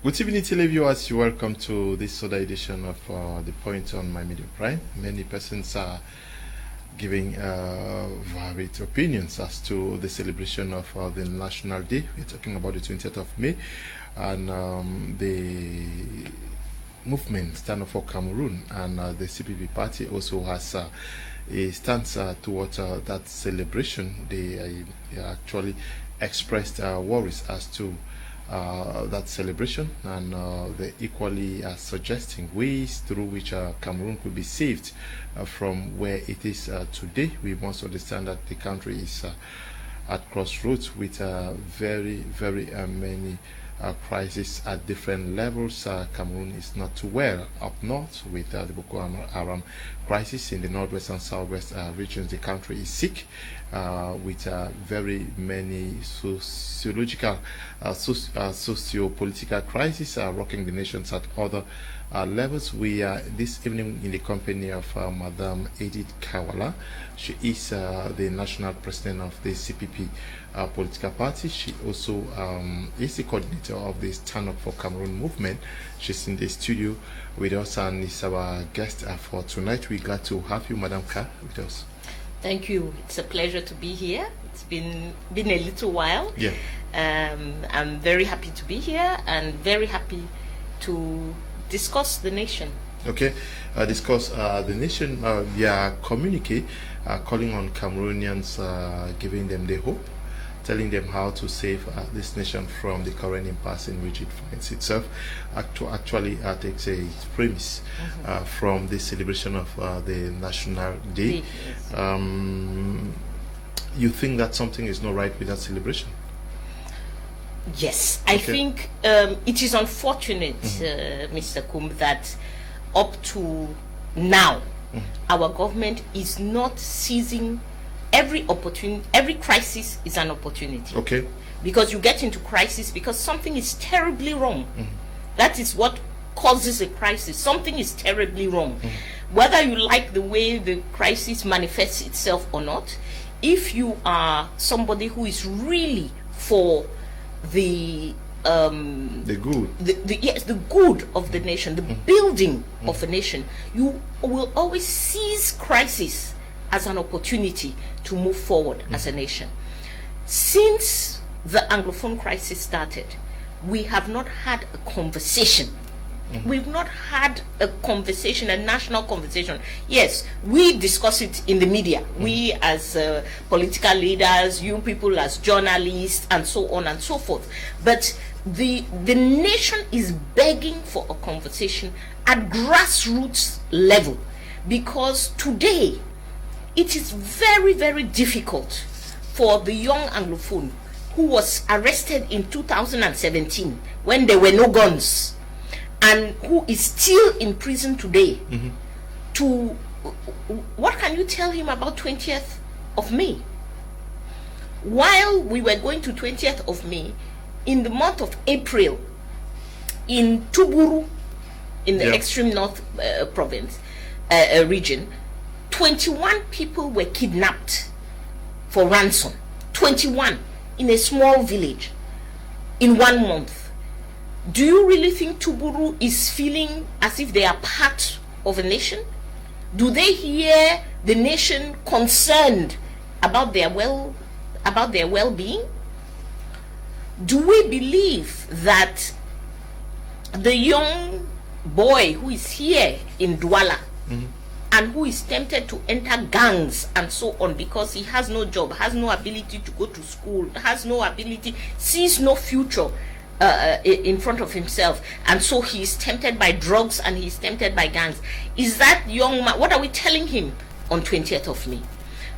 Good evening, televiewers. Welcome to this other edition of The Point on My Media Prime. Many persons are giving varied opinions as to the celebration of the National Day. We're talking about the 20th of May and the movement Stand Up for Cameroon, and the CPP party also has a stance towards that celebration. They actually expressed worries as to that celebration, and they equally are suggesting ways through which Cameroon could be saved from where it is today. We must understand that the country is at crossroads with very many crises at different levels. Cameroon is not too well up north with the Boko Haram crisis. In the northwest and southwest regions, the country is sick with very many sociological, socio-political crises rocking the nations at other levels. We are this evening in the company of Madam EDITH. She is the national president of the CPP political party. She also is the coordinator of the Stand Up for Cameroon movement. She's in the studio with us and is our guest for tonight. We're glad to have you, Madam Ka, with us. Thank you. It's a pleasure to be here. It's been a little while. Yeah. I'm very happy to be here and very happy to discuss the nation. Okay, discuss the nation via communique, calling on Cameroonians, giving them the hope, telling them how to save this nation from the current impasse in which it finds itself. Actually takes a premise from the celebration of the National Day. Yes. You think that something is not right with that celebration? Yes, I think it is unfortunate, Mr. Kum, that up to now, our government is not seizing every opportunity. Every crisis is an opportunity. Okay. Because you get into crisis because something is terribly wrong. That is what causes a crisis. Something is terribly wrong. Whether you like the way the crisis manifests itself or not, if you are somebody who is really for the good, the good of the nation, the building of a nation, you will always seize crisis as an opportunity to move forward as a nation. Since the Anglophone crisis started, we have not had a conversation. We've not had a conversation, a national conversation. Yes, we discuss it in the media. We as political leaders, you people as journalists, and so on and so forth. But the nation is begging for a conversation at grassroots level, because today it is very difficult for the young Anglophone who was arrested in 2017 when there were no guns, and who is still in prison today, to what can you tell him about 20th of May? While we were going to 20th of May, in the month of April, in Tuburu, in the extreme north province region, 21 people were kidnapped for ransom. 21 in a small village in 1 month. Do you really think Tuburu is feeling as if they are part of a nation? Do they hear the nation concerned about their well-being? Do we believe that the young boy who is here in WALLA and who is tempted to enter gangs and so on because he has no job, has no ability to go to school, has no ability, sees no future in front of himself, and so he is tempted by drugs and he is tempted by gangs? Is that young man, what are we telling him on 20th of May?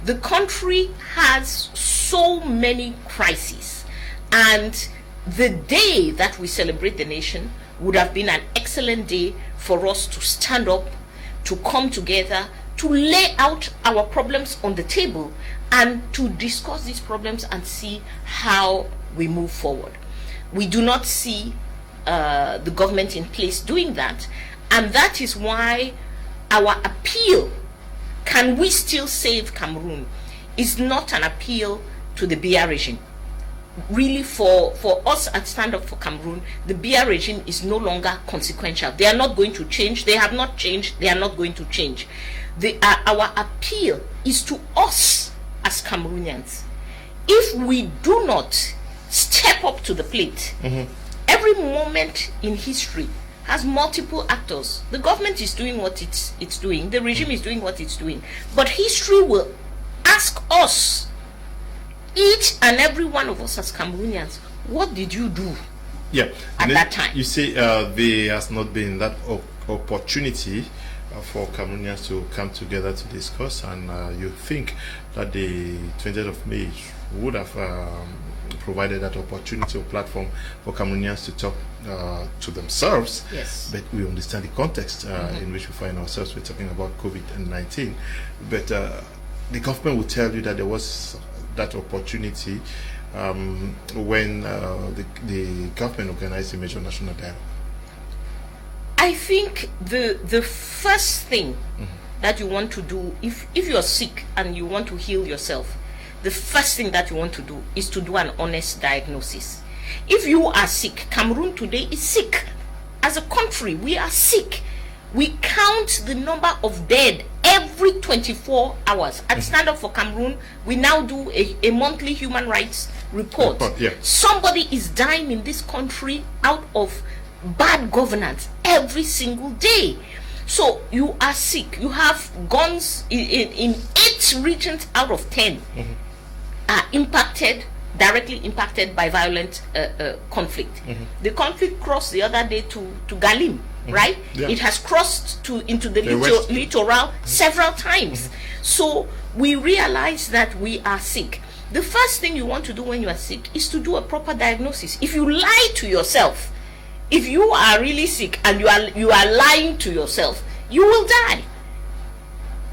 The country has so many crises, and the day that we celebrate the nation would have been an excellent day for us to stand up, to come together, to lay out our problems on the table, and to discuss these problems and see how we move forward. We do not see the government in place doing that, and that is why our appeal, can we still save Cameroon, is not an appeal to the BR regime. really for us at Stand Up for Cameroon, the Biya regime is no longer consequential. They are not going to change. They have not changed. They are not going to change. Our appeal is to us as Cameroonians. If we do not step up to the plate, every moment in history has multiple actors. The government is doing what it's doing. The regime is doing what it's doing. But history will ask us, each and every one of us as Cameroonians, what did you do at that time? You say there has not been that opportunity for Cameroonians to come together to discuss, and you think that the 20th of May would have provided that opportunity or platform for Cameroonians to talk to themselves. Yes. But we understand the context in which we find ourselves. We're talking about COVID-19. But the government will tell you that there was that opportunity when the government organized a major national dialogue. I think the first thing that you want to do, if you're sick and you want to heal yourself, the first thing that you want to do is to do an honest diagnosis. If you are sick, Cameroon today is sick. As a country, we are sick. We count the number of dead every 24 hours. At Stand Up for Cameroon, we now do a monthly human rights report. Somebody is dying in this country out of bad governance every single day. So you are sick. You have guns in 8 regions out of 10 are directly impacted by violent conflict. The conflict crossed the other day to Galim, right? Yeah. It has crossed into the littoral several times. So we realize that we are sick. The first thing you want to do when you are sick is to do a proper diagnosis. If you lie to yourself, if you are really sick and you are lying to yourself, you will die.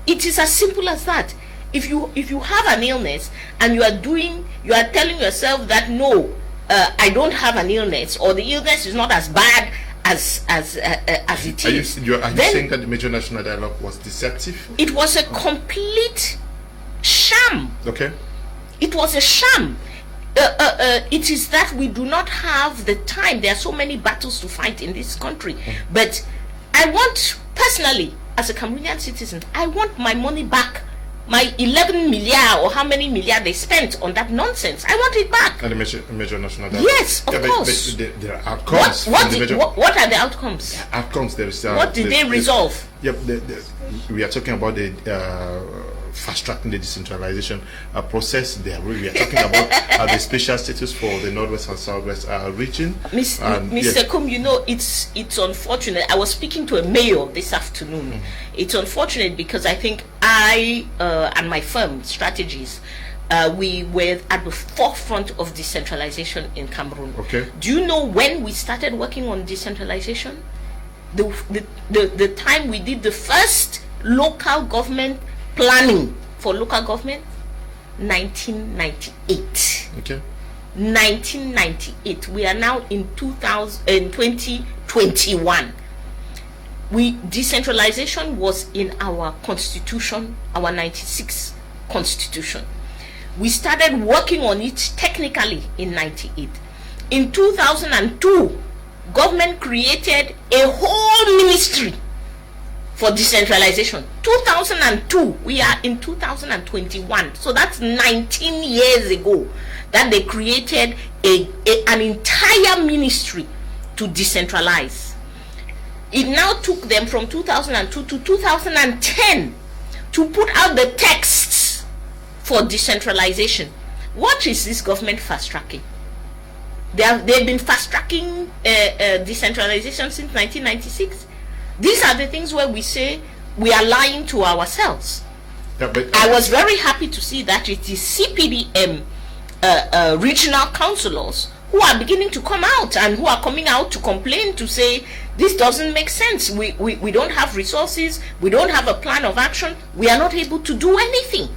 It is as simple as that. If you have an illness and you are telling yourself that no, I don't have an illness, or the illness is not as bad as it is. Are you saying that the major national dialogue was deceptive? It was a complete sham. Okay. It was a sham. It is that we do not have the time. There are so many battles to fight in this country. But I want, personally, as a Cameroonian citizen, I want my money back. My 11 million or how many million they spent on that nonsense, I want it back. And the major national dialogue? Yes, of course. But there are outcomes. What are the outcomes? Outcomes. There is. What did they resolve? We are talking about the fast-tracking the decentralization process. There, we are talking about the special status for the Northwest and Southwest region. Mr. Kum, you know, it's unfortunate. I was speaking to a mayor this afternoon. It's unfortunate because I think I and my firm, Strategies, we were at the forefront of decentralization in Cameroon. Okay. Do you know when we started working on decentralization? The time we did the first local government planning for local government, 1998. Okay. 1998. We are now in 2021. Decentralization was in our constitution, our 96 constitution. We started working on it technically in 98. In 2002, government created a whole ministry for decentralization. 2002, we are in 2021, so that's 19 years ago that they created an entire ministry to decentralize. It now took them from 2002 to 2010 to put out the texts for decentralization. What is this government fast-tracking? They've been fast-tracking decentralization since 1996. These are the things where we say we are lying to ourselves. Yeah, but I was very happy to see that it is CPDM regional councillors who are beginning to come out and who are coming out to complain, to say this doesn't make sense. We don't have resources. We don't have a plan of action. We are not able to do anything.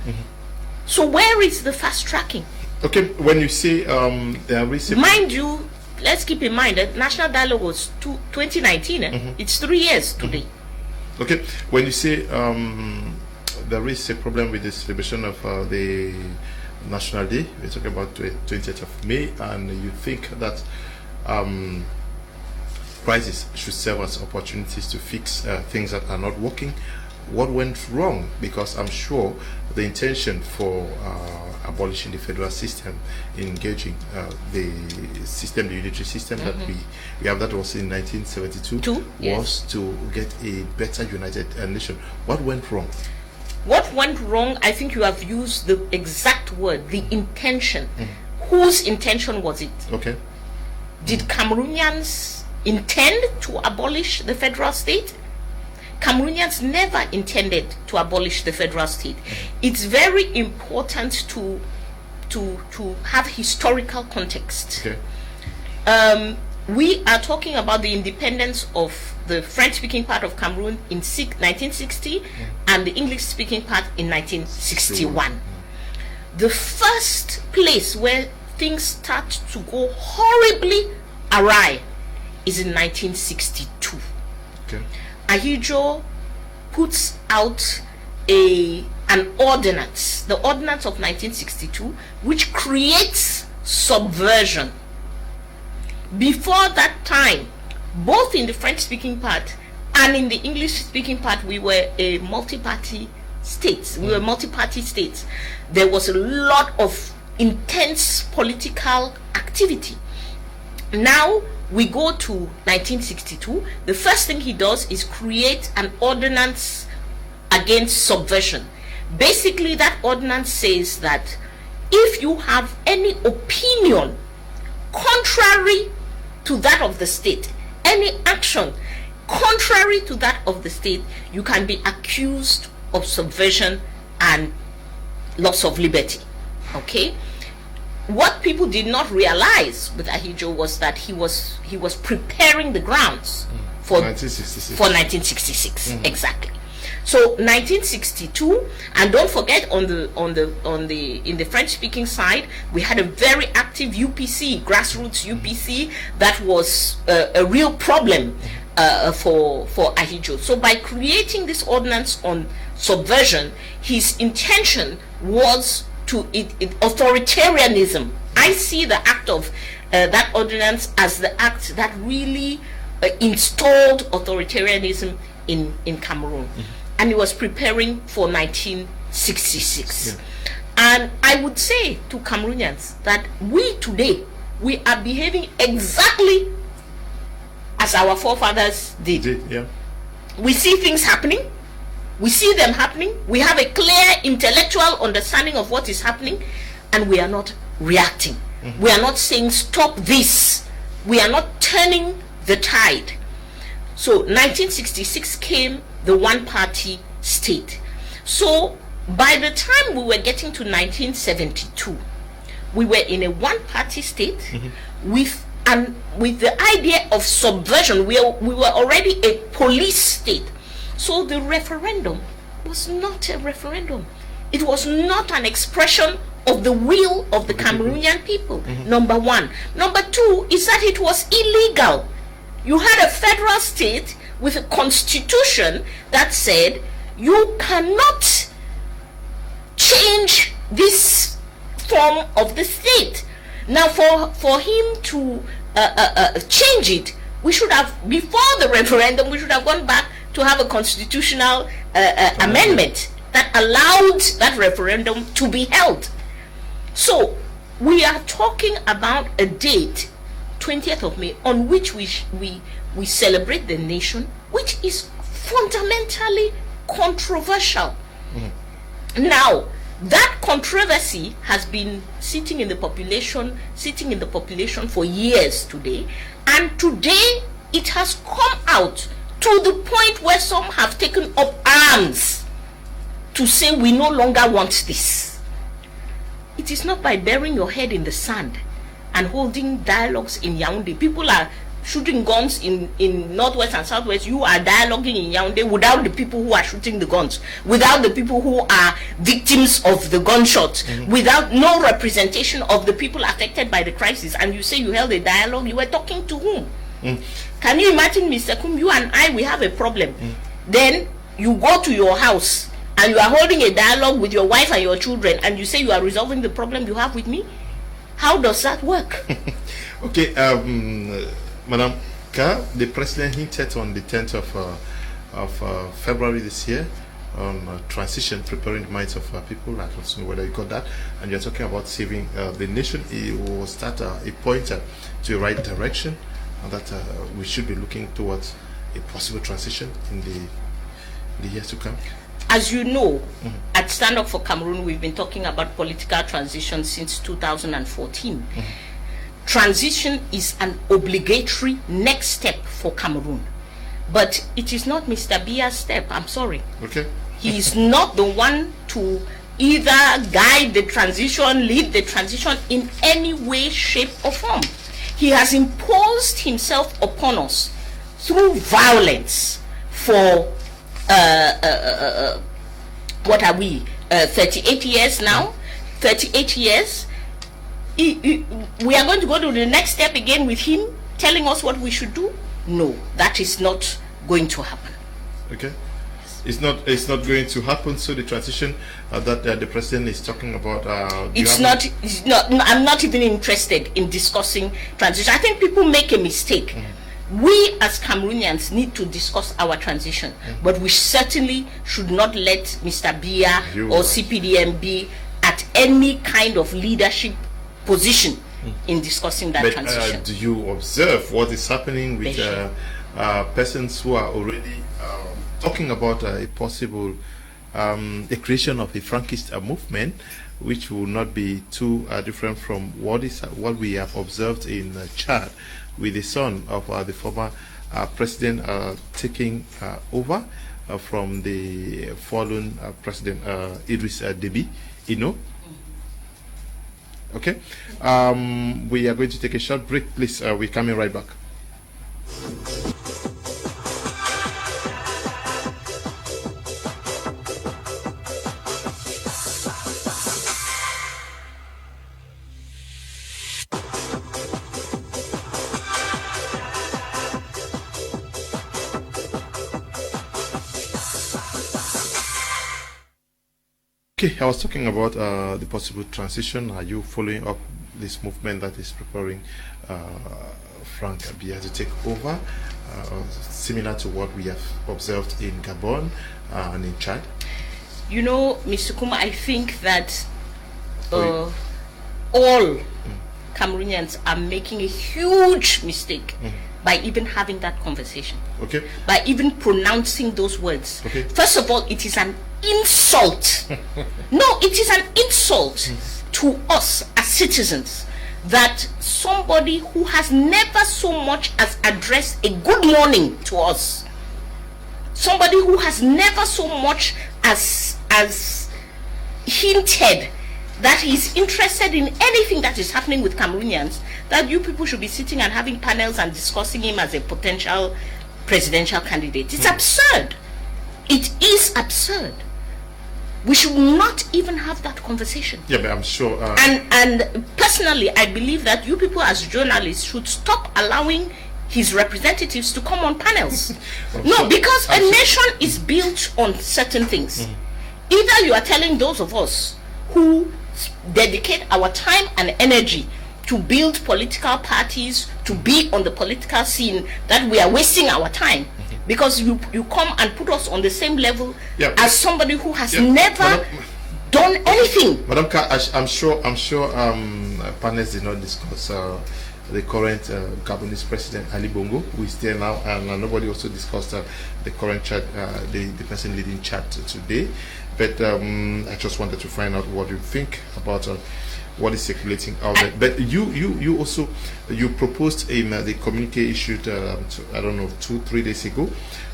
So where is the fast tracking? Okay, when you say mind you, let's keep in mind that national dialogue was 2019. It's 3 years today. Okay, when you say there is a problem with the celebration of the National Day. We're talking about 20th of May, and you think that crises should serve as opportunities to fix things that are not working. What went wrong? Because I'm sure the intention for abolishing the federal system, engaging the system, the unitary system that we have, that was in 1972, was to get a better united nation. What went wrong? What went wrong, I think you have used the exact word, the intention. Whose intention was it? Okay. Did Cameroonians intend to abolish the federal state? Cameroonians never intended to abolish the federal state. It's very important to have historical context. Okay. We are talking about the independence of the French-speaking part of Cameroon in 1960 and the English-speaking part in 1961. The first place where things start to go horribly awry is in 1962. Okay. Ahidjo puts out an ordinance, the ordinance of 1962, which creates subversion. Before that time, both in the French-speaking part and in the English-speaking part, we were a multi-party states. We were multi-party states. There was a lot of intense political activity. Now we go to 1962. The first thing he does is create an ordinance against subversion. Basically, that ordinance says that if you have any opinion contrary to that of the state, any action contrary to that of the state, you can be accused of subversion and loss of liberty. Okay? What people did not realize with Ahidjo was that he was preparing the grounds for 1966. Exactly. So 1962, and don't forget in the French-speaking side, we had a very active UPC, grassroots UPC, that was a real problem for Ahidjo. So by creating this ordinance on subversion, his intention was to authoritarianism. I see the act of that ordinance as the act that really installed authoritarianism in Cameroon. And he was preparing for 1966. And I would say to Cameroonians that we today, we are behaving exactly as our forefathers did. We see things happening. We see them happening. We have a clear intellectual understanding of what is happening, and we are not reacting. We are not saying stop this. We are not turning the tide. So 1966 came the one-party state. So by the time we were getting to 1972, we were in a one-party state with the idea of subversion. We were already a police state. So the referendum was not a referendum. It was not an expression of the will of the Cameroonian people. Number one. Number two is that it was illegal. You had a federal state with a constitution that said you cannot change this form of the state. Now for him to change it, we should have, before the referendum, we should have gone back to have a constitutional amendment that allowed that referendum to be held. So we are talking about a date, 20th of May, on which we celebrate the nation, which is fundamentally controversial. Now, that controversy has been sitting in the population for years today, and today it has come out to the point where some have taken up arms to say we no longer want this. It is not by burying your head in the sand and holding dialogues in Yaoundé. People are shooting guns in northwest and southwest. You are dialoguing in Yaoundé without the people who are shooting the guns, without the people who are victims of the gunshots, without no representation of the people affected by the crisis. And you say you held a dialogue. You were talking to whom? Can you imagine, Mr. Kum, you and I, we have a problem. Then you go to your house and you are holding a dialogue with your wife and your children, and you say you are resolving the problem you have with me? How does that work? Okay, Madam Ka, the president hinted on the 10th of February this year on transition, preparing the minds of people. I don't know whether you got that. And you're talking about saving the nation. It will start a pointer to the right direction, and that we should be looking towards a possible transition in the years to come. As you know, at Stand Up for Cameroon, we've been talking about political transition since 2014. Transition is an obligatory next step for Cameroon. But it is not Mr. Biya's step. I'm sorry. Okay. He is not the one to either guide the transition, lead the transition in any way, shape, or form. He has imposed himself upon us through violence for what are we? 38 years now. 38 years. We are going to go to the next step again with him telling us what we should do? No, that is not going to happen. Okay, it's not going to happen. So the transition that the president is talking about, it's not. I'm not even interested in discussing transition. I think people make a mistake. We as Cameroonians need to discuss our transition, but we certainly should not let Mr. Biya or CPDM be at any kind of leadership position in discussing that transition. Do you observe what is happening with persons who are already talking about a possible the creation of a Frankist movement, which will not be too different from what we have observed in Chad, with the son of the former president taking over from the fallen president Idriss Deby, Okay, we are going to take a short break, please. We're coming right back. Okay, I was talking about the possible transition. Are you following up this movement that is preparing Frank Biya to take over, similar to what we have observed in Gabon and in Chad? You know, Mr. Kuma, I think that all Cameroonians are making a huge mistake by even having that conversation. Okay. By even pronouncing those words. Okay. First of all, it is an insult. No, it is an insult to us as citizens that somebody who has never so much as addressed a good morning to us, somebody who has never so much as hinted that he's interested in anything that is happening with Cameroonians, that you people should be sitting and having panels and discussing him as a potential presidential candidate. It's absurd. It is absurd. We should not even have that conversation. Yeah, but I'm sure. And personally, I believe that you people as journalists should stop allowing his representatives to come on panels. No, because a nation is built on certain things. Either you are telling those of us who dedicate our time and energy to build political parties, to be on the political scene, that we are wasting our time. Because you come and put us on the same level as somebody who has never done anything. Madam Ka, I'm sure panelists did not discuss the current Gabonese president Ali Bongo, who is there now, and nobody also discussed the current Chad, the person leading Chad today. But I just wanted to find out what you think about what is circulating out there. But you also proposed the communique issued I don't know 2-3 days ago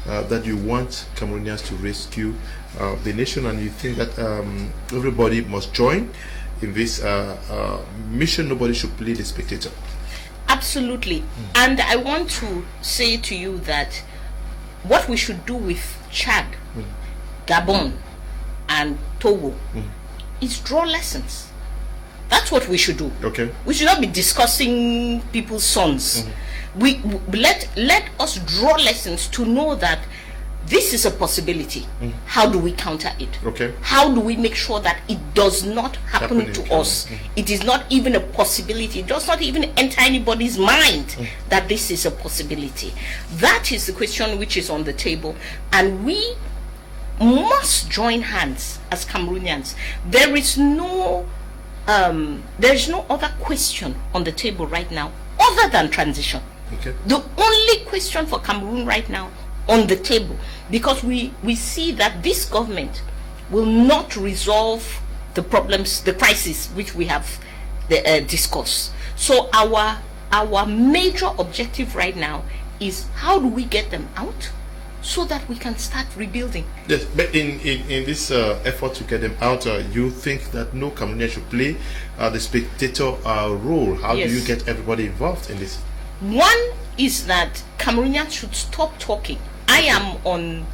that you want Cameroonians to rescue the nation, and you think that everybody must join in this mission. Nobody should play the spectator. Absolutely. And I want to say to you that what we should do with Chad, Gabon and Togo is draw lessons. That's what we should do. Okay. We should not be discussing people's sons. We let us draw lessons to know that this is a possibility. How do we counter it? Okay. How do we make sure that it does not happen to us? It is not even a possibility. It does not even enter anybody's mind that this is a possibility. That is the question which is on the table, and we must join hands as Cameroonians. There is no other question on the table right now other than transition. Okay. The only question for Cameroon right now on the table, because we see that this government will not resolve the problems, the crisis which we have discussed. So our major objective right now is how do we get them out so that we can start rebuilding. Yes, but in this effort to get them out, you think that no Cameroonian should play the spectator role? How do you get everybody involved in this? One is that Cameroonians should stop talking. I am on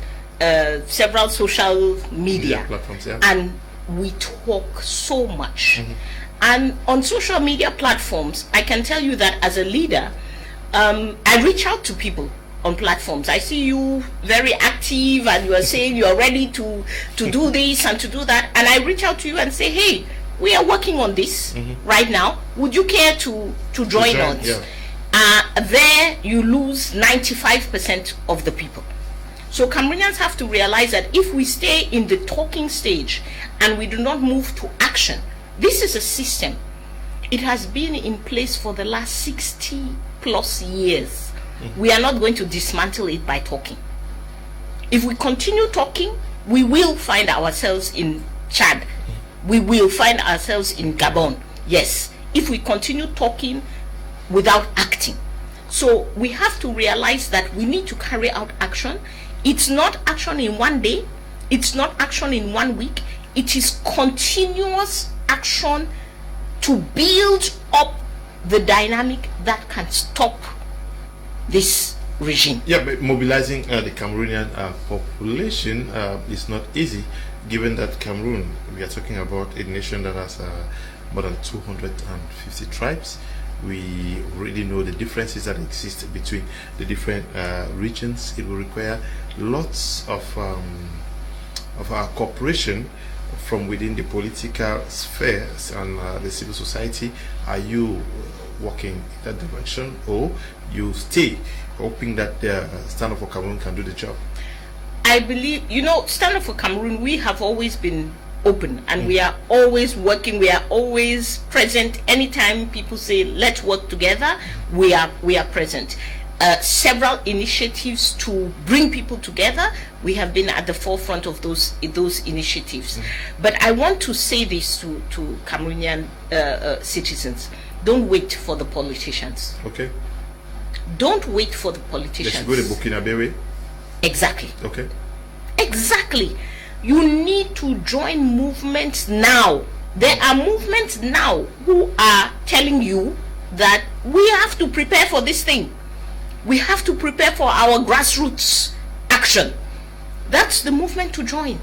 several social media platforms, and we talk so much. And on social media platforms, I can tell you that as a leader, I reach out to people on platforms. I see you very active and you are saying you are ready to do this and to do that, and I reach out to you and say, hey, we are working on this right now. Would you care to join us? Yeah. There you lose 95% of the people. So Cameroonians have to realize that if we stay in the talking stage and we do not move to action, this is a system. It has been in place for the last 60 plus years. We are not going to dismantle it by talking. If we continue talking, we will find ourselves in Chad. We will find ourselves in Gabon. Yes, if we continue talking without acting. So we have to realize that we need to carry out action. It's not action in one day. It's not action in 1 week. It is continuous action to build up the dynamic that can stop this regime. Yeah, but mobilizing the Cameroonian population is not easy, given that Cameroon, we are talking about a nation that has more than 250 tribes. We already know the differences that exist between the different regions. It will require lots of our cooperation from within the political spheres and the civil society. Are you working in that direction, or you stay hoping that the Stand Up for Cameroon can do the job? I believe, Stand Up for Cameroon, we have always been open, and we are always working. We are always present. Anytime people say let's work together, we are present. Several initiatives to bring people together, we have been at the forefront of those initiatives. But I want to say this to Cameroonian citizens: don't wait for the politicians. Okay. Don't wait for the politicians. Let's go to Burkina. Exactly. Okay. Exactly. You need to join movements now. There are movements now who are telling you that we have to prepare for this thing. We have to prepare for our grassroots action. That's the movement to join.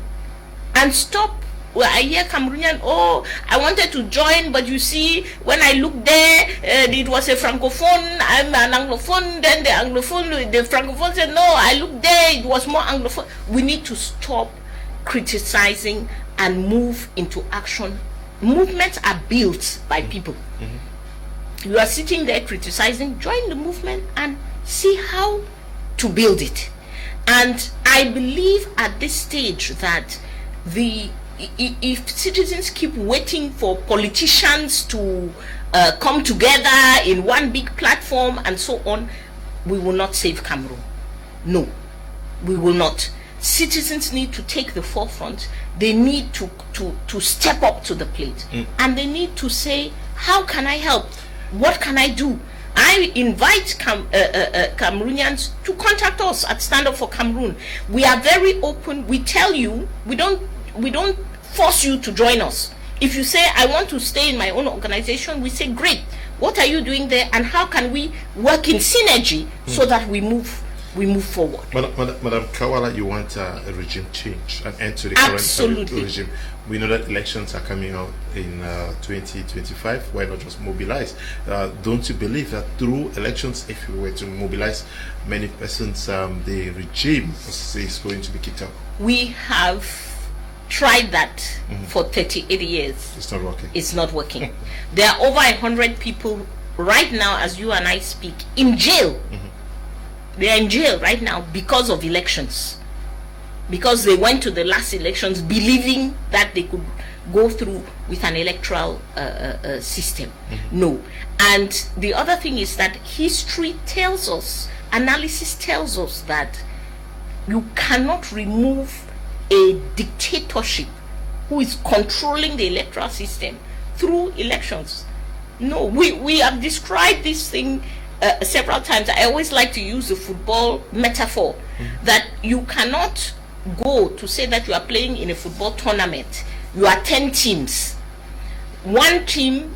And stop. Well, I hear Cameroonian, oh, I wanted to join, but you see, when I looked there, it was a francophone, I'm an anglophone, then the francophone said, no, I looked there, it was more anglophone. We need to stop criticizing and move into action. Movements are built by people. You are sitting there criticizing, join the movement and see how to build it. And I believe at this stage that if citizens keep waiting for politicians to come together in one big platform and so on, we will not save Cameroon. No, we will not. Citizens need to take the forefront. They need to step up to the plate, and they need to say, how can I help? What can I do? I invite Cameroonians to contact us at Stand Up for Cameroon. We are very open. We tell you, we don't force you to join us. If you say, I want to stay in my own organization, we say, great. What are you doing there, and how can we work in synergy so that we move forward? Madam Kawala, you want a regime change, an end to the current regime. we know that elections are coming out in 2025. Why not just mobilize? Don't you believe that through elections, if we were to mobilize many persons, the regime is going to be kicked out? We have tried that for 38 years. It's not working. It's not working. There are over 100 people right now, as you and I speak, in jail. They are in jail right now because of elections. Because they went to the last elections believing that they could go through with an electoral system. No. And the other thing is that history tells us, analysis tells us that you cannot remove a dictatorship who is controlling the electoral system through elections. No, we have described this thing several times. I always like to use the football metaphor that you cannot go to say that you are playing in a football tournament. You are 10 teams. One team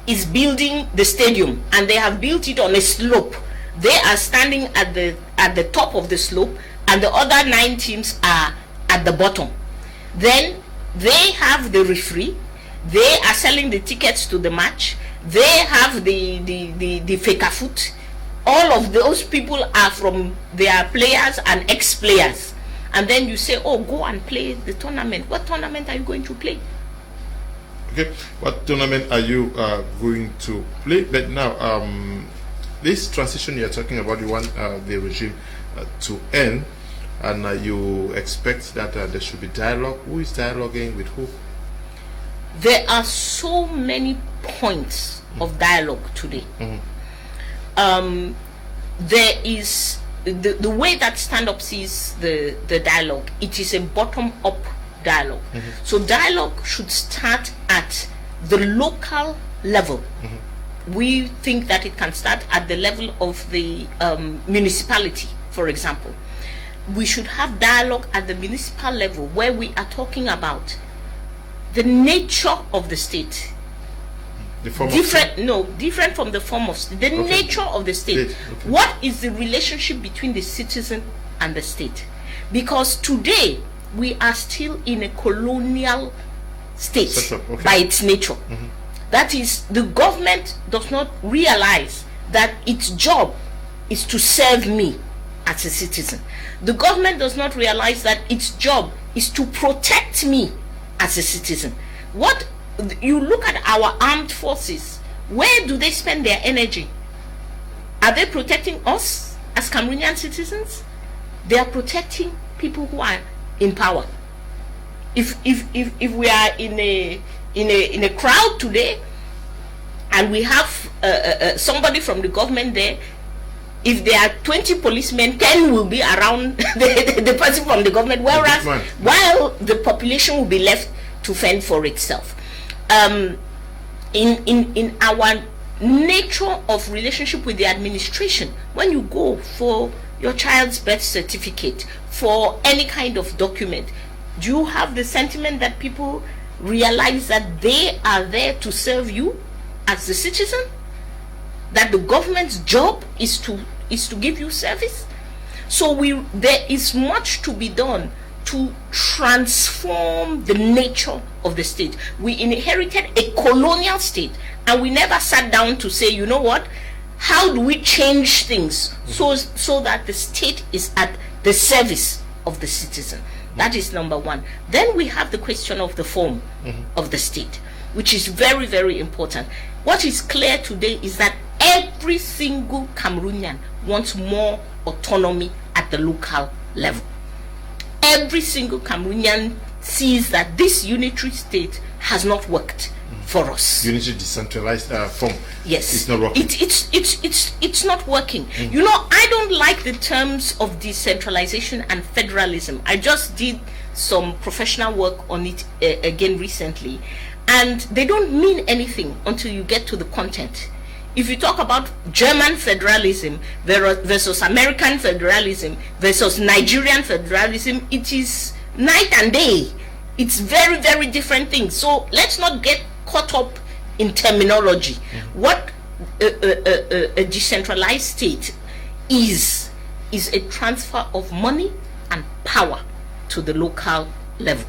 is building the stadium and they have built it on a slope. They are standing at the top of the slope, and the other 9 teams are at the bottom. Then they have the referee. They are selling the tickets to the match. They have the fekafoot. All of those people are from their players and ex-players. And then you say, oh, go and play the tournament. What tournament are you going to play? Okay, what tournament are you going to play? But now, this transition you're talking about, you want the regime to end, and you expect that there should be dialogue. Who is dialoguing with who? There are so many points of dialogue today. There is the way that stand-up sees the dialogue. It is a bottom-up dialogue. So dialogue should start at the local level. We think that it can start at the level of the municipality, for example. We should have dialogue at the municipal level where we are talking about the nature of the state. The form different from the form of state. The nature of the state. What is the relationship between the citizen and the state? Because today we are still in a colonial state by its nature. That is, the government does not realize that its job is to serve me as a citizen. The government does not realize that its job is to protect me as a citizen. What you look at our armed forces, where do they spend their energy? Are they protecting us as Cameroonian citizens? They are protecting people who are in power. If we are in a crowd today and we have somebody from the government there, if there are 20 policemen, 10 will be around the person from the government, whereas while the population will be left to fend for itself. In our nature of relationship with the administration, when you go for your child's birth certificate, for any kind of document, do you have the sentiment that people realize that they are there to serve you as the citizen? That the government's job is to give you service? So there is much to be done to transform the nature of the state. We inherited a colonial state and we never sat down to say, you know what, how do we change things so that the state is at the service of the citizen? That is number one. Then we have the question of the form of the state, which is very, very important. What is clear today is that every single Cameroonian wants more autonomy at the local level. Every single Cameroonian sees that this unitary state has not worked for us. Unitary decentralized form. Yes, it's not working. It's not working. You know, I don't like the terms of decentralization and federalism. I just did some professional work on it again recently, and they don't mean anything until you get to the content. If you talk about German federalism versus American federalism versus Nigerian federalism, it is night and day. It's very, very different things. So let's not get caught up in terminology. What a decentralized state is a transfer of money and power to the local level.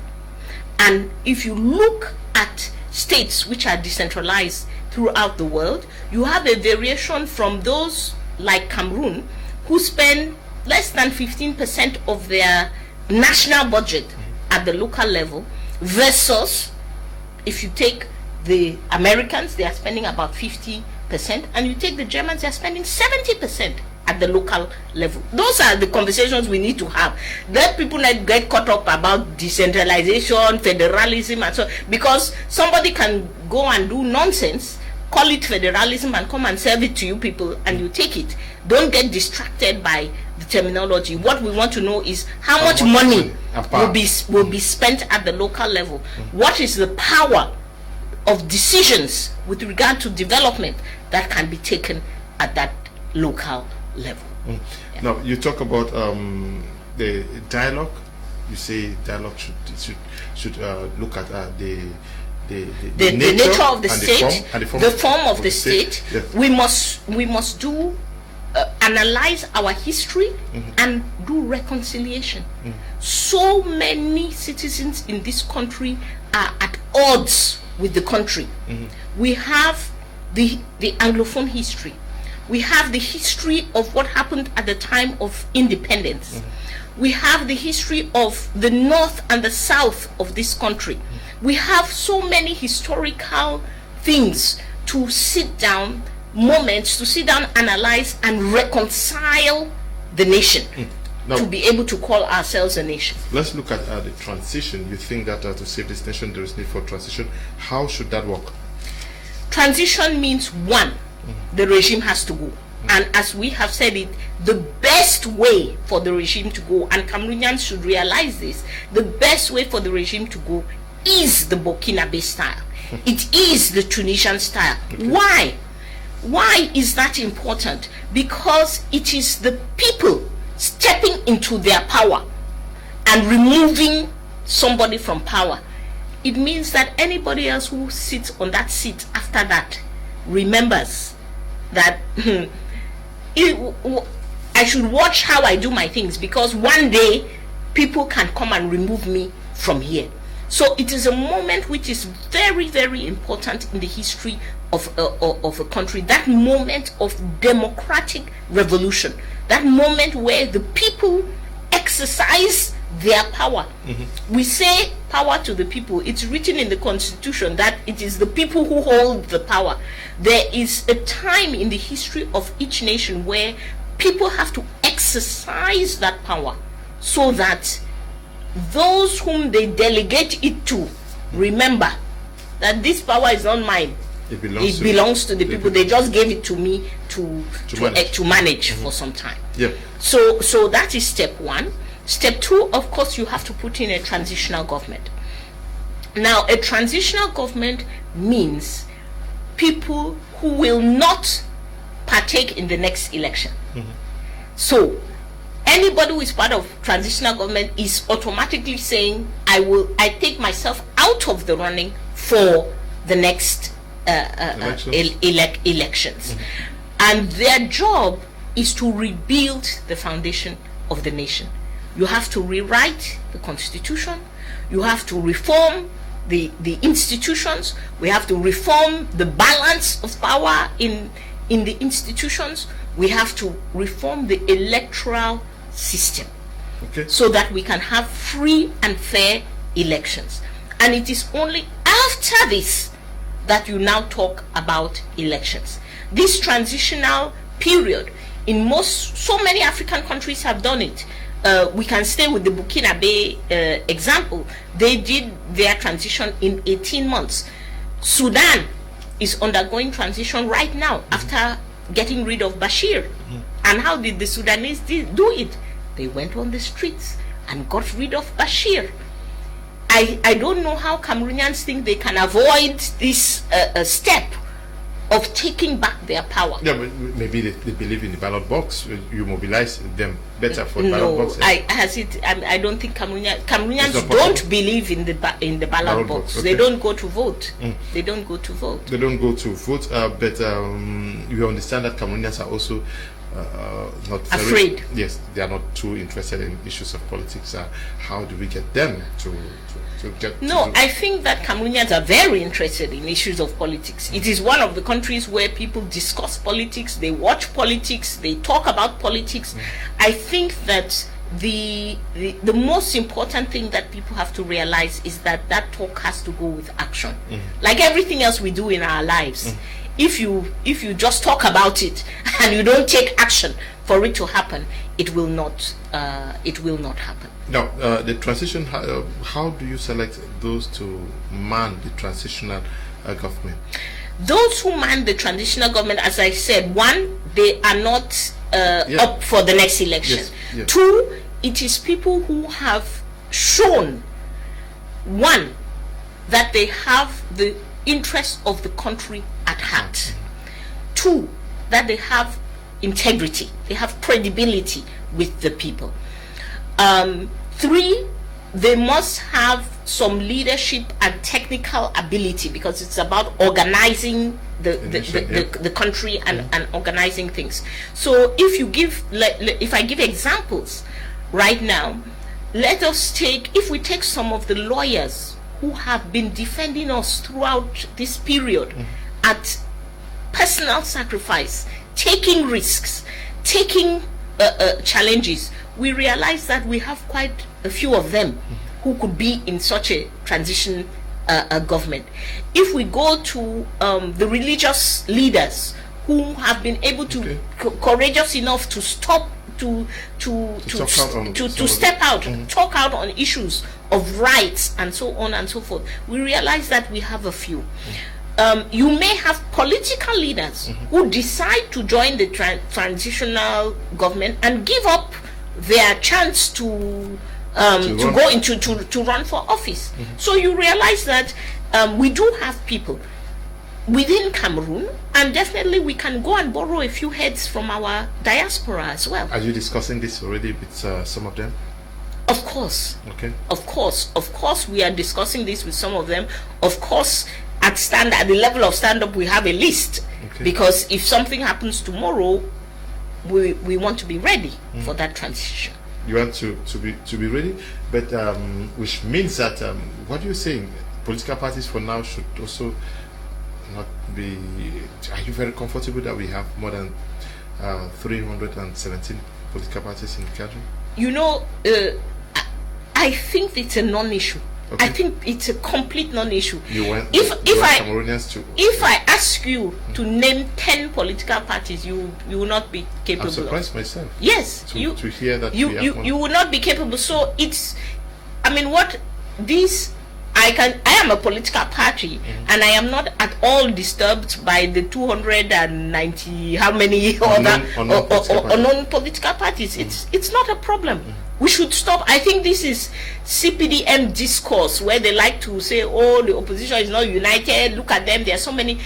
And if you look at states which are decentralized throughout the world, you have a variation from those like Cameroon, who spend less than 15% of their national budget at the local level, versus if you take the Americans, they are spending about 50%, and you take the Germans, they are spending 70% at the local level. Those are the conversations we need to have. Let people not get caught up about decentralization, federalism, and so, because somebody can go and do nonsense, call it federalism, and come and serve it to you people, and you take it. Don't get distracted by the terminology. What we want to know is how much money will be spent at the local level. What is the power of decisions with regard to development that can be taken at that local level? Yeah. Now, you talk about the dialogue. You say dialogue should look at the nature of the state, the form of the state. Yes. We must do analyze our history and do reconciliation. So many citizens in this country are at odds with the country. We have the Anglophone history. We have the history of what happened at the time of independence. We have the history of the north and the south of this country. We have so many historical things to sit down, moments to sit down, analyze, and reconcile the nation Now, to be able to call ourselves a nation. Let's look at the transition. You think that to save this nation, there is need for transition. How should that work? Transition means, one, the regime has to go. And as we have said it, the best way for the regime to go, and Cameroonians should realize this, the best way for the regime to go is the Burkinabe style. It is the Tunisian style. Okay. Why? Why is that important? Because it is the people stepping into their power and removing somebody from power. It means that anybody else who sits on that seat after that remembers that I should watch how I do my things, because one day people can come and remove me from here. So it is a moment which is very, very important in the history of a country. That moment of democratic revolution, that moment where the people exercise their power. We say power to the people. It's written in the Constitution that it is the people who hold the power. There is a time in the history of each nation where people have to exercise that power, so that those whom they delegate it to remember that this power is not mine. It belongs to the people. They just gave it to me to manage for some time. Yeah. So that is step one. Step two, of course, you have to put in a transitional government. Now, a transitional government means people who will not partake in the next election. So anybody who is part of transitional government is automatically saying, I take myself out of the running for the next elections. And their job is to rebuild the foundation of the nation. You have to rewrite the constitution. You have to reform the institutions. We have to reform the balance of power in the institutions. We have to reform the electoral system, so that we can have free and fair elections. And it is only after this that you now talk about elections. This transitional period, so many African countries have done it. We can stay with the Burkinabe example. They did their transition in 18 months. Sudan is undergoing transition right now after getting rid of Bashir. And how did the Sudanese do it? They went on the streets and got rid of Bashir. I don't know how Cameroonians think they can avoid this step of taking back their power. Yeah, but maybe they believe in the ballot box. You mobilize them better for the ballot box. I don't think Cameroonians don't believe in the ballot box. Okay. They don't go to vote. They don't go to vote. They don't go to vote. But you understand that Cameroonians are also not afraid. Yes, they are not too interested in issues of politics. How do we get them to get? No, I think that Cameroonians are very interested in issues of politics. It is one of the countries where people discuss politics, they watch politics, they talk about politics. I think that the most important thing that people have to realize is that talk has to go with action. Like everything else we do in our lives. If you just talk about it and you don't take action for it to happen, it will not happen. Now, the transition. How do you select those to man the transitional government? Those who man the transitional government, as I said, one, they are not up for the next election. Yes. Two, it is people who have shown, one, that they have the interests of the country at heart. Two, that they have integrity, they have credibility with the people. Three, they must have some leadership and technical ability, because it's about organizing the country and organizing things. So if I give examples right now, if we take some of the lawyers who have been defending us throughout this period at personal sacrifice, taking risks, taking challenges, we realize that we have quite a few of them who could be in such a transition government. If we go to the religious leaders who have been able to courageous enough to step out and talk out on issues of rights and so on and so forth, we realize that we have a few. You may have political leaders who decide to join the transitional government and give up their chance to run for office. So you realize that we do have people within Cameroon, and definitely we can go and borrow a few heads from our diaspora as well. Are you discussing this already with some of them? Of course. Okay. Of course, we are discussing this with some of them. Of course, at the level of stand-up, we have a list, because if something happens tomorrow, we want to be ready for that transition. You want to be ready, but which means that what you're saying, political parties for now should also not be. Are you very comfortable that we have more than 317 political parties in the country? You know, I think it's a non-issue. I think it's a complete non-issue. If I ask you to name 10 political parties, you will not be capable. I'm surprised myself. Yes, to hear that you will not be capable. So I am a political party, and I am not at all disturbed by the 290 how many unknown political parties. It's not a problem. We should stop. I think this is CPDM discourse, where they like to say, oh, the opposition is not united, look at them, there are so many.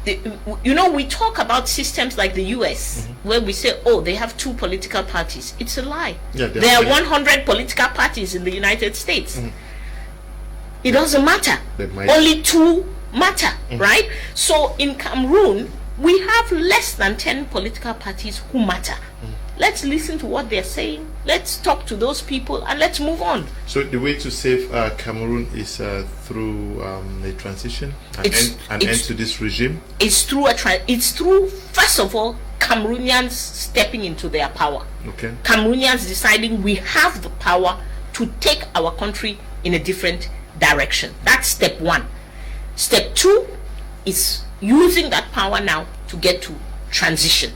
We talk about systems like the US, where we say, oh, they have 2 political parties. It's a lie. There are 100 political parties in the United States. It doesn't matter. Only 2 matter, right? So in Cameroon, we have less than 10 political parties who matter. Let's listen to what they're saying. Let's talk to those people and let's move on. So the way to save Cameroon is through a transition, an end to this regime? It's through first of all, Cameroonians stepping into their power. Cameroonians deciding we have the power to take our country in a different direction. That's step 1. Step 2 is using that power now to get to transition.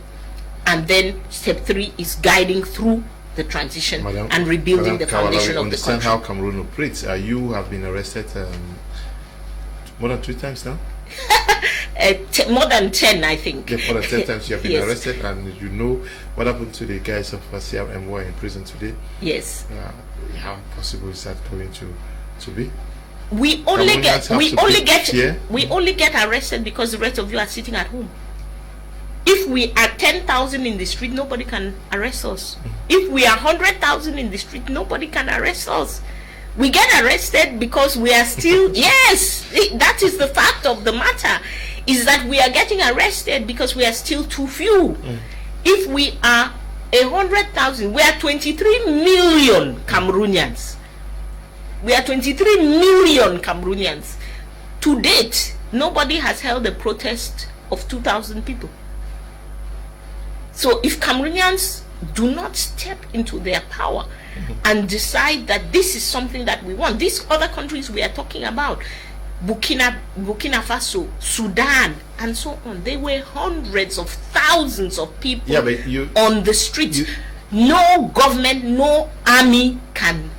And then step 3 is guiding through the transition and rebuilding the foundation of the country. Understand how Cameroon operates. You have been arrested more than 3 times now? More than 10, I think. Yeah, more than 10 times you have been arrested, and you know what happened to the guys of CRM who are in prison today? Yes. How possible is that going to be? We only get arrested because the rest of you are sitting at home. If we are 10,000 in the street, nobody can arrest us. If we are 100,000 in the street, nobody can arrest us. We get arrested because we are still yes, that is the fact of the matter, is that we are getting arrested because we are still too few. If we are 100,000, we are 23 million Cameroonians. We are 23 million Cameroonians. To date, nobody has held a protest of 2,000 people. So if Cameroonians do not step into their power and decide that this is something that we want, these other countries we are talking about, Burkina Faso, Sudan, and so on, there were hundreds of thousands of people on the streets. No government, no army can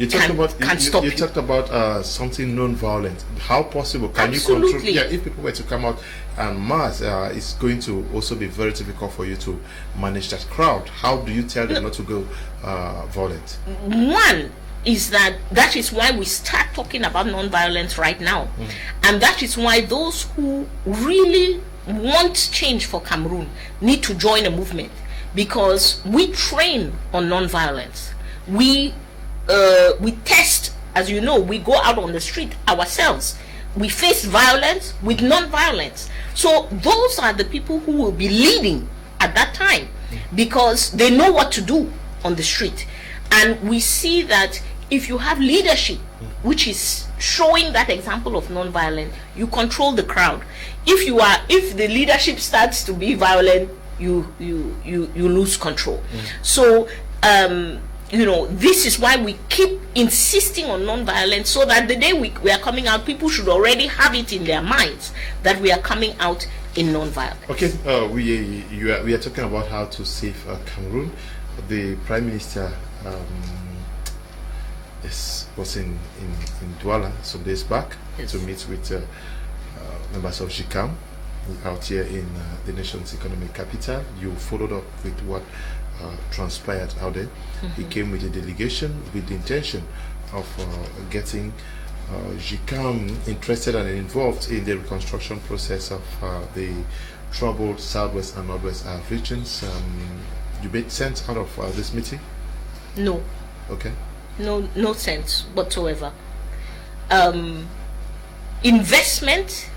stop you. You talked about something non-violent. How possible can Absolutely. You control? Yeah, if people were to come out and mass, it's going to also be very difficult for you to manage that crowd. How do you tell them not to go violent? One is that is why we start talking about non-violence right now, and that is why those who really want change for Cameroon need to join a movement, because we train on non-violence. We test, as you know, we go out on the street ourselves. We face violence with non-violence. So those are the people who will be leading at that time, because they know what to do on the street. And we see that if you have leadership which is showing that example of non-violence, you control the crowd. If the leadership starts to be violent, you lose control. So this is why we keep insisting on non-violence, so that the day we are coming out, people should already have it in their minds that we are coming out in non-violence. Okay, we are talking about how to save Cameroon. The Prime Minister was in WALLA some days back to meet with members of GCAM out here in the nation's economic capital. You followed up with what transpired out there. He came with a delegation with the intention of getting GCAM interested and involved in the reconstruction process of the troubled southwest and northwest regions. You made sense out of this meeting? No. Okay. No sense whatsoever. Investment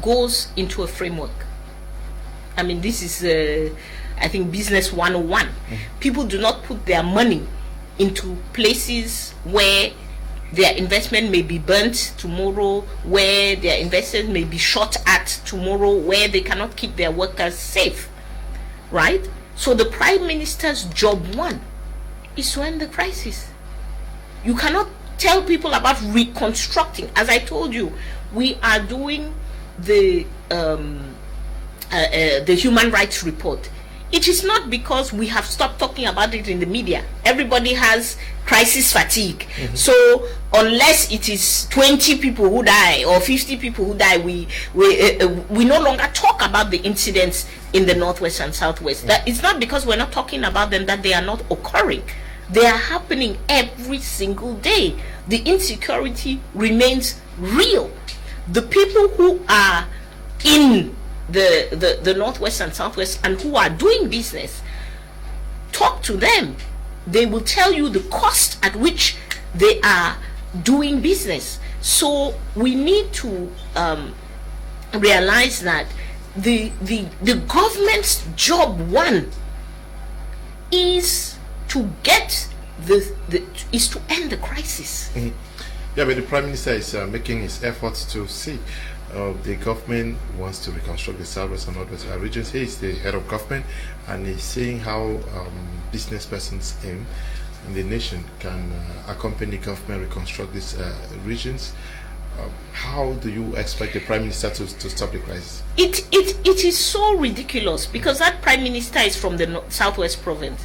goes into a framework. I mean, this is I think business 101. People do not put their money into places where their investment may be burnt tomorrow, where their investment may be shot at tomorrow, where they cannot keep their workers safe, right? So the Prime Minister's job one is to end the crisis. You cannot tell people about reconstructing. As I told you, we are doing the human rights report. It is not because we have stopped talking about it in the media. Everybody has crisis fatigue. So unless it is 20 people who die or 50 people who die, we no longer talk about the incidents in the northwest and southwest. That it's not because we're not talking about them that they are not occurring. They are happening every single day. The insecurity remains real. The people who are in the northwest and southwest and who are doing business, talk to them. They will tell you the cost at which they are doing business. So we need to realize that the government's job one is to get is to end the crisis. Yeah, but the Prime Minister is making his efforts to see the government wants to reconstruct the southwest and northwest regions. He is the head of government, and he's seeing how business persons in the nation can accompany government reconstruct these regions. How do you expect the Prime Minister to stop the crisis? It is so ridiculous, because that Prime Minister is from the southwest province,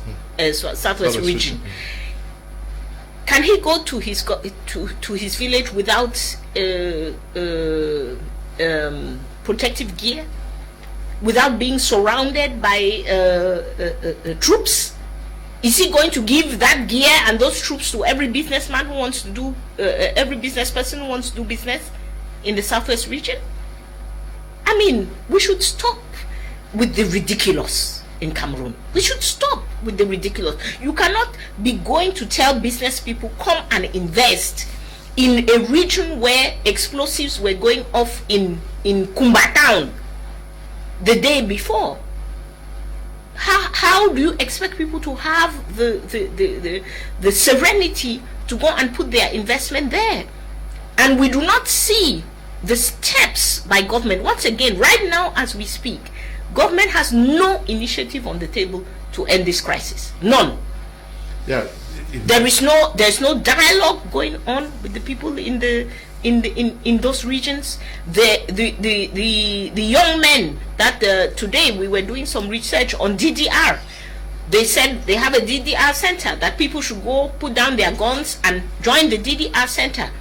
southwest region. Can he go to his village without protective gear, without being surrounded by troops? Is he going to give that gear and those troops to every businessman who wants to do, every business person who wants to do business in the southwest region? I mean, we should stop with the ridiculous in Cameroon. We should stop with the ridiculous. You cannot be going to tell business people, come and invest in a region where explosives were going off in Kumba town the day before. how do you expect people to have the serenity to go and put their investment there? And we do not see the steps by government. Once again, right now as we speak, government has no initiative on the table to end this crisis. None. Yeah. There's no dialogue going on with the people in those regions. The young men that today we were doing some research on DDR. They said they have a DDR center that people should go put down their guns and join the DDR center.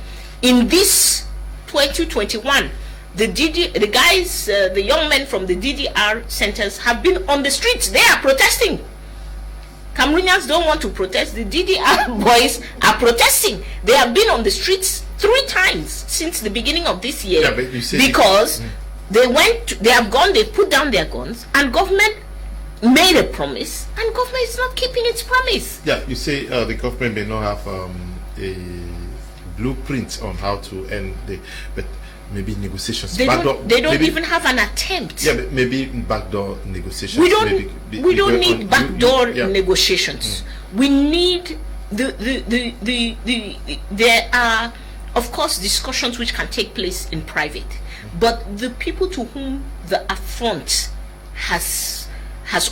In this 2021, the guys, the young men from the DDR centers have been on the streets. They are protesting. Cameroonians don't want to protest. The DDR boys are protesting. They have been on the streets 3 times since the beginning of this year, yeah, but you say because they have gone, they put down their guns, and government made a promise, and government is not keeping its promise. Yeah, you say the government may not have a blueprint on how to end but maybe negotiations. They don't even have an attempt. Yeah, but maybe backdoor negotiations. We don't need backdoor negotiations. We need there are, of course, discussions which can take place in private, but the people to whom the affront has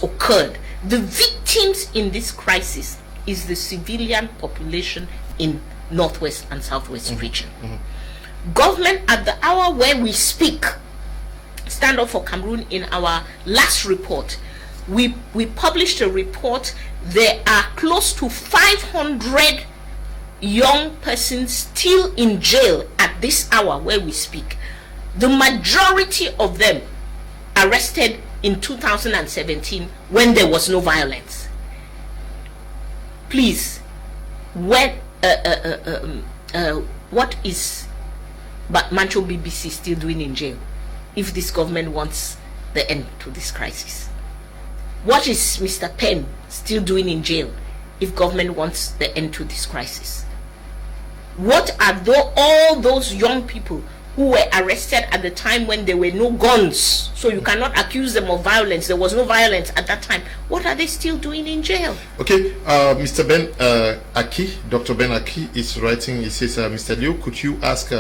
occurred, the victims in this crisis, is the civilian population in Northwest and Southwest region. Government, at the hour where we speak, Stand Up for Cameroon, in our last report, we published a report. There are close to 500 young persons still in jail at this hour where we speak. The majority of them arrested in 2017 when there was no violence. Please, what is Mancho BBC still doing in jail if this government wants the end to this crisis? What is Mr. Penn still doing in jail if government wants the end to this crisis? What are all those young people who were arrested at the time when there were no guns, so you cannot accuse them of violence? There was no violence at that time. What are they still doing in jail? Okay, Mr. Ben Aki, Dr. Ben Aki is writing. He says, Mr. Liu, could you ask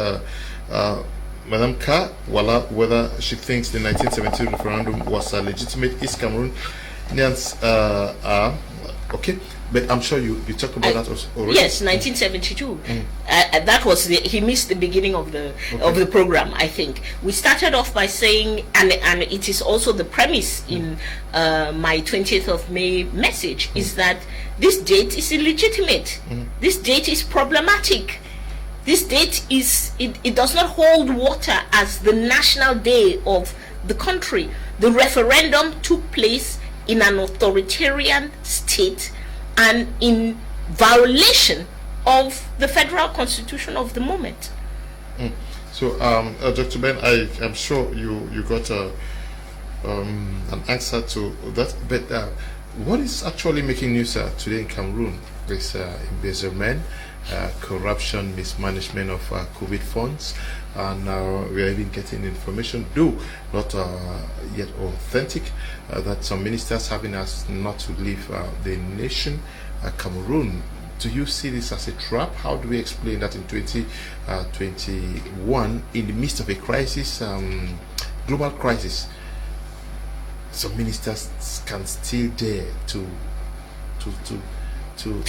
Madame Ka WALLA whether she thinks the 1972 referendum was legitimate? East Cameroonians are okay. But I'm sure you talked about that also already. Yes, 1972. That was he missed the beginning of the program. I think we started off by saying, and it is also the premise in my 20th of May message, is that this date is illegitimate. This date is problematic. This date it does not hold water as the national day of the country. The referendum took place in an authoritarian state and in violation of the federal constitution of the moment. So, Dr. Ben, I'm sure you got an answer to that. But what is actually making news today in Cameroon is embezzlement, corruption, mismanagement of COVID funds, and we are even getting information, though not yet authentic, that some ministers having us not to leave the nation, Cameroon. Do you see this as a trap? How do we explain that in 2021, in the midst of a crisis, global crisis, some ministers can still dare to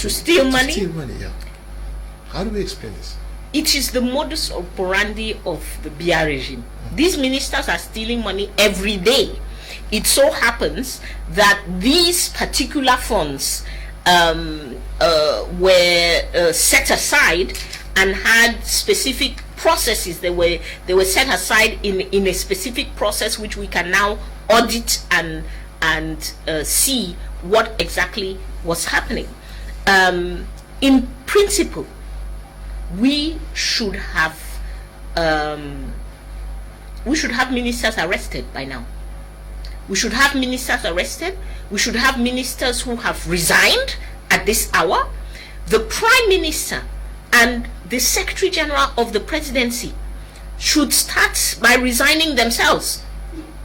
steal money? To steal money, yeah. How do we explain this? It is the modus operandi of the BR regime. These ministers are stealing money every day. It so happens that these particular funds were set aside and had specific processes. They were set aside in a specific process which we can now audit and see what exactly was happening. In principle, we should have ministers arrested by now. We should have ministers arrested. We should have ministers who have resigned at this hour. The Prime Minister and the Secretary General of the Presidency should start by resigning themselves,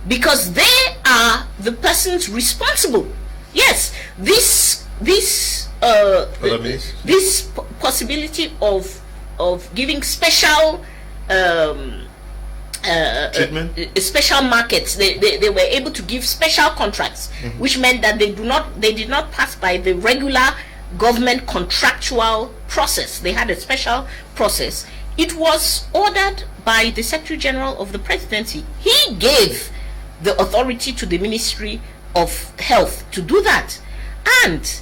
because they are the persons responsible. Yes, this possibility of giving special treatment, special markets. They were able to give special contracts, which meant that they did not pass by the regular government contractual process. They had a special process. It was ordered by the Secretary General of the Presidency. He gave the authority to the Ministry of Health to do that. And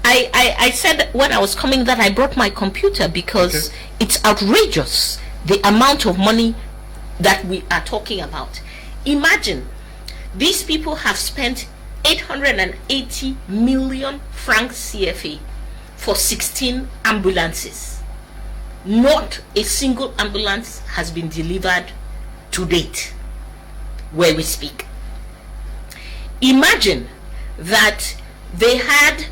I said when I was coming that I brought my computer because it's outrageous the amount of money that we are talking about. Imagine, these people have spent 880 million francs CFA for 16 ambulances. Not a single ambulance has been delivered to date where we speak. Imagine that they had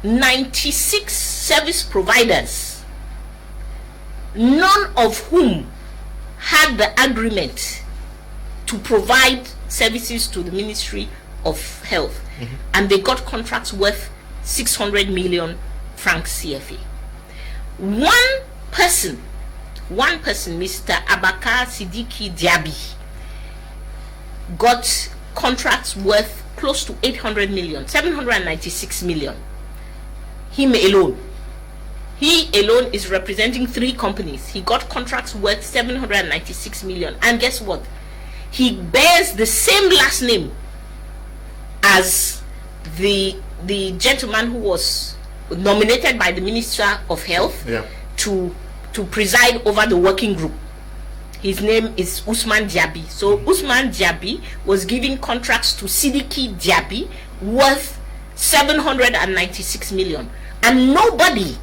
96 service providers, none of whom had the agreement to provide services to the Ministry of Health, and they got contracts worth 600 million francs CFA. One person, Mr. Abakar Sidiki Diaby, got contracts worth close to 800 million, 796 million. Him alone. He alone is representing 3 companies. He got contracts worth 796 million. And guess what? He bears the same last name as the gentleman who was nominated by the Minister of Health to preside over the working group. His name is Usman Diaby. So Usman Diaby was giving contracts to Sidiki Diaby worth 796 million. And nobody,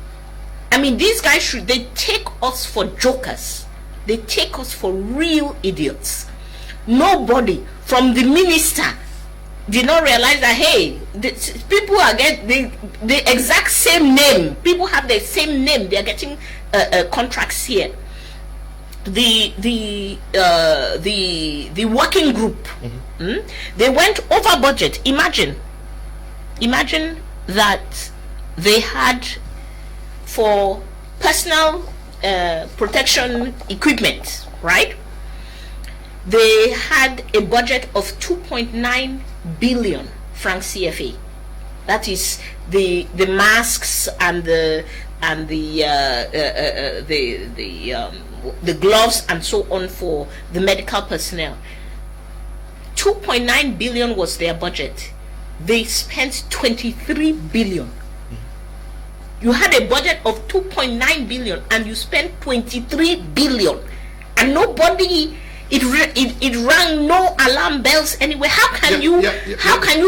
I mean, these guys they take us for jokers. They take us for real idiots. Nobody from the minister did not realize that, hey, people are getting the exact same name. People have the same name. They are getting contracts here. The working group, they went over budget. Imagine that they had, for personal protection equipment, right? They had a budget of 2.9 billion francs CFA. That is the masks and the gloves and so on for the medical personnel. 2.9 billion was their budget. They spent 23 billion. You had a budget of 2.9 billion and you spent 23 billion, and nobody, it rang no alarm bells anywhere. How can you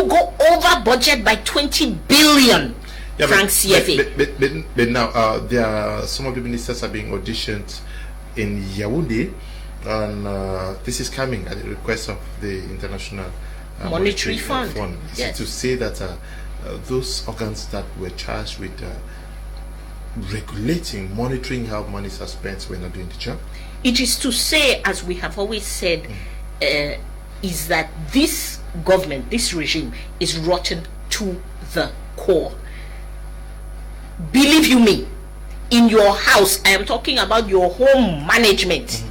go over budget by 20 billion francs CFA? But now there are some of the ministers are being auditioned in Yaoundé, and this is coming at the request of the International Monetary Fund. Yes. To say that those organs that were charged with regulating, monitoring how monies are spent were not doing the job. It is to say, as we have always said, is that this government, this regime, is rotten to the core. Believe you me, in your house, I am talking about your home management,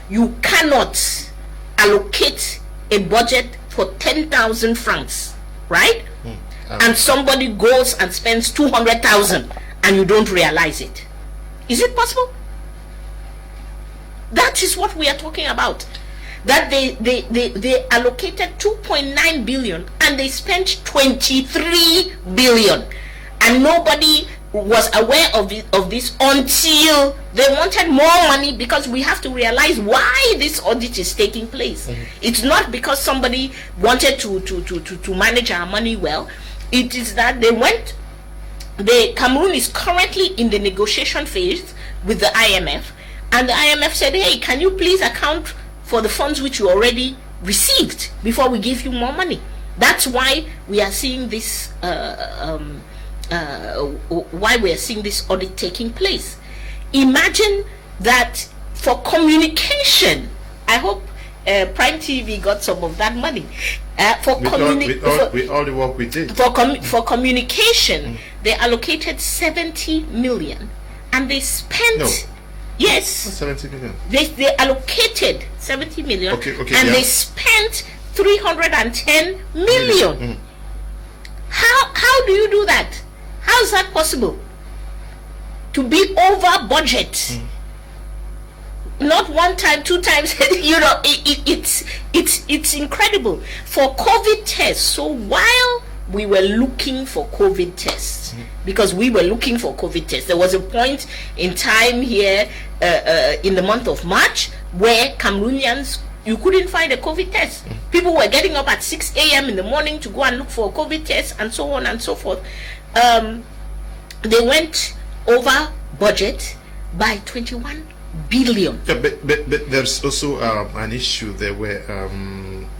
you cannot allocate a budget for 10,000 francs, right? And somebody goes and spends 200,000 and you don't realize it. Is it possible? That is what we are talking about. That they allocated 2.9 billion and they spent 23 billion, and nobody was aware of this until they wanted more money, because we have to realize why this audit is taking place. It's not because somebody wanted to manage our money well. It is that Cameroon is currently in the negotiation phase with the IMF, and the IMF said, hey, can you please account for the funds which you already received before we give you more money? That's why we are seeing this audit taking place. Imagine that for communication. I hope Prime TV got some of that money for with all the work we did. For communication, they allocated 70 million, and they spent. No. Yes. 70 million. They allocated 70 million, and they spent 310 million. How do you do that? How is that possible? To be over budget. Not one time, two times. You know, it's incredible for COVID tests. So while we were looking for COVID tests, because we were looking for COVID tests, there was a point in time here in the month of March where Cameroonians, you couldn't find a COVID test. People were getting up at 6 a.m. in the morning to go and look for a COVID test, and so on and so forth. They went over budget by 21 billion. Yeah, but there's also an issue there where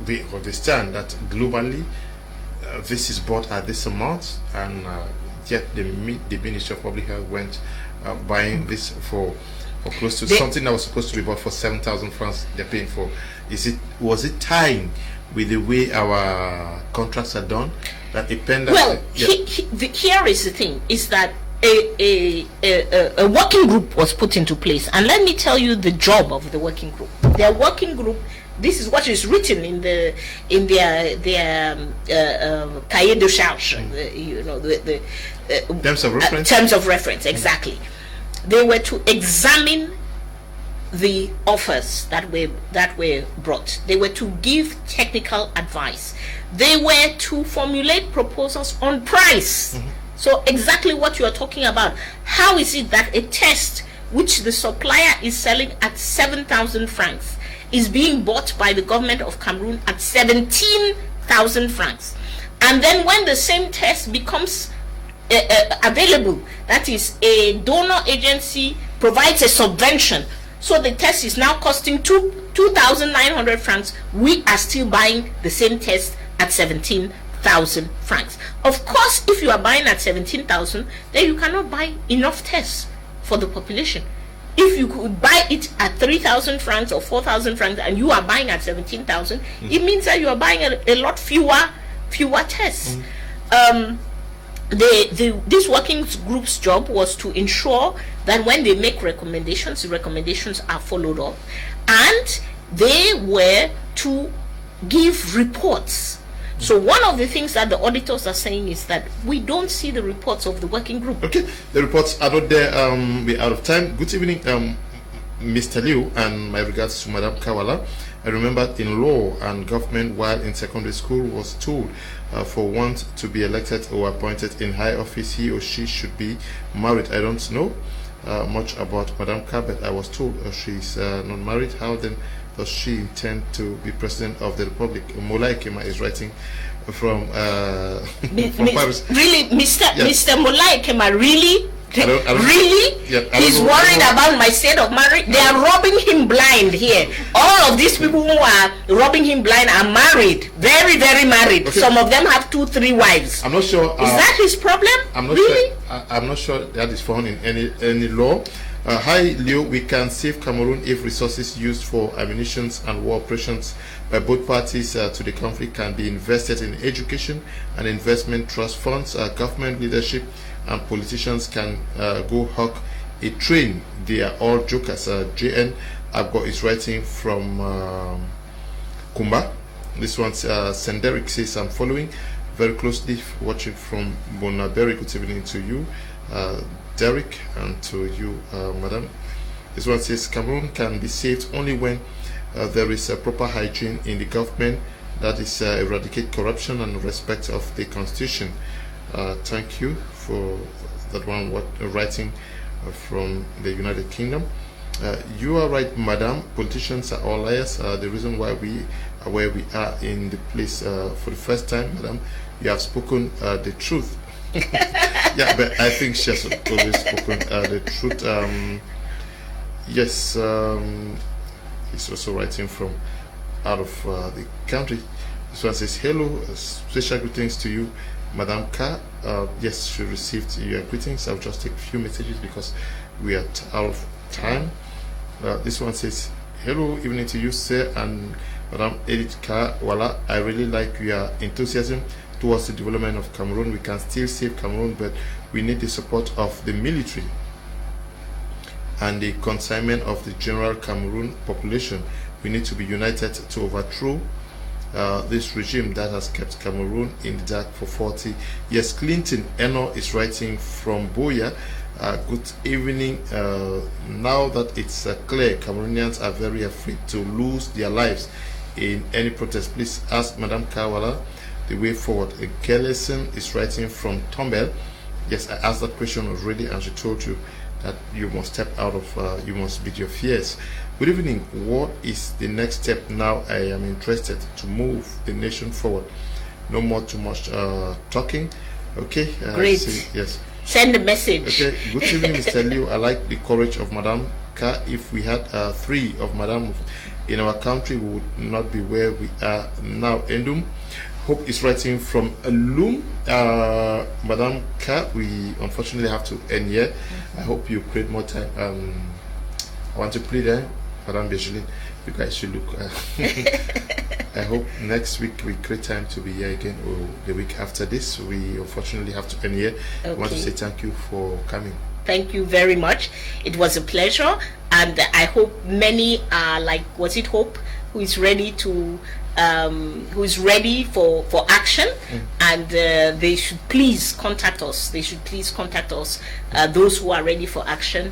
we understand that globally this is bought at this amount, and yet the Ministry of Public Health went buying this for close to something that was supposed to be bought for 7,000 francs. They're paying for. Was it tying with the way our contracts are done? That depend. Well, here is the thing: is that a working group was put into place, and let me tell you the job of the working group. Their working group. This is what is written in their cahier de charge. You know, the terms of reference. Terms of reference, exactly. They were to examine the offers that were brought. They were to give technical advice. They were to formulate proposals on price. So exactly what you are talking about. How is it that a test which the supplier is selling at 7,000 francs is being bought by the government of Cameroon at 17,000 francs? And then when the same test becomes available, that is, a donor agency provides a subvention, so the test is now costing 2,900 francs, we are still buying the same test at 17,000 francs. Of course, if you are buying at 17,000, then you cannot buy enough tests for the population. If you could buy it at 3,000 francs or 4,000 francs and you are buying at 17,000, it means that you are buying a lot fewer tests. This working group's job was to ensure that when they make recommendations, the recommendations are followed up, and they were to give reports. So one of the things that the auditors are saying is that we don't see the reports of the working group. Okay, the reports are not there. We're out of time. Good evening, Mr. Liu, and my regards to Madam Kawala. I remember in law and government, while in secondary school, was told for one to be elected or appointed in high office, he or she should be married. I don't know much about Madam Ka, but I was told she's not married. How then does she intend to be president of the Republic? Molai Kema is writing from Paris. Really, Mr. Molai Kema, really? I don't really? Yeah, He's worried about my state of marriage. They are robbing him blind here. All of these people who are robbing him blind are married, very, very married. Okay. Some of them have 2-3 wives. I'm not sure. Is that his problem? I'm not really? sure. I'm not sure that is found in any law. Hi, Leo. We can save Cameroon if resources used for ammunition and war operations by both parties to the conflict can be invested in education and investment trust funds. Government leadership and politicians can go hawk a train. They are all jokers. JN Abgo is writing from Kumba. This one's Senderic says, I'm following very closely, watching from Bonaberry. Good evening to you, Derek, and to you, Madam. This one says, Cameroon can be saved only when there is a proper hygiene in the government, that is eradicate corruption and respect of the constitution. Thank you for that one. Writing from the United Kingdom. You are right, Madam. Politicians are all liars. The reason why we are where we are in the place for the first time, Madam, you have spoken the truth. Yeah, but I think she has always spoken the truth. Yes, he's also writing from out of the country. This one says, hello, special greetings to you, Madam Ka. Yes, she received your greetings. I'll just take a few messages because we are out of time. This one says, hello, evening to you, sir, and Madam Edith WALLA, I really like your enthusiasm towards the development of Cameroon. We can still save Cameroon, but we need the support of the military and the consignment of the general Cameroon population. We need to be united to overthrow this regime that has kept Cameroon in the dark for 40 years. Clinton Eno is writing from Boya. Good evening. Now that it's clear Cameroonians are very afraid to lose their lives in any protest, please ask Madam WALLA the way forward. Kellison is writing from Tombel. Yes, I asked that question already, and she told you that you must step out of, you must beat your fears. Good evening. What is the next step now? I am interested to move the nation forward. No more too much talking. Okay. Great. Yes. Send the message. Okay. Good evening, Mr. Liu. I like the courage of Madam Ka. If we had 3 of Madam in our country, we would not be where we are now. Endum. Hope is writing from Loom. Madam Ka, we unfortunately have to end here. I hope you create more time. I want to plead there, Madam Bejeline, you guys should look. I hope next week we create time to be here again, or the week after this. We unfortunately have to end here. Okay. I want to say thank you for coming. Thank you very much. It was a pleasure, and I hope many are like, was it Hope, who is ready to for action, and they should please contact us. They should please contact us, those who are ready for action,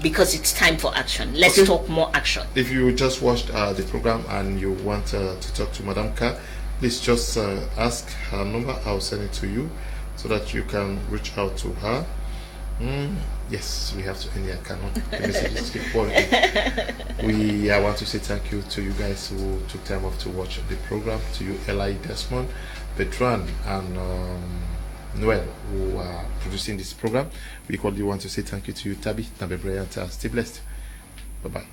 because it's time for action. Let's talk more action. If you just watched the program and you want to talk to Madam Ka, please just ask her number. I'll send it to you so that you can reach out to her. Yes, we have to end here. Cannot the messages keep quality. I want to say thank you to you guys who took time off to watch the program. To you, Eli, Desmond, Bertrand, and Noel, who are producing this program. We equally want to say thank you to you, Tabi, Nabe Bryant. Stay blessed. Bye bye.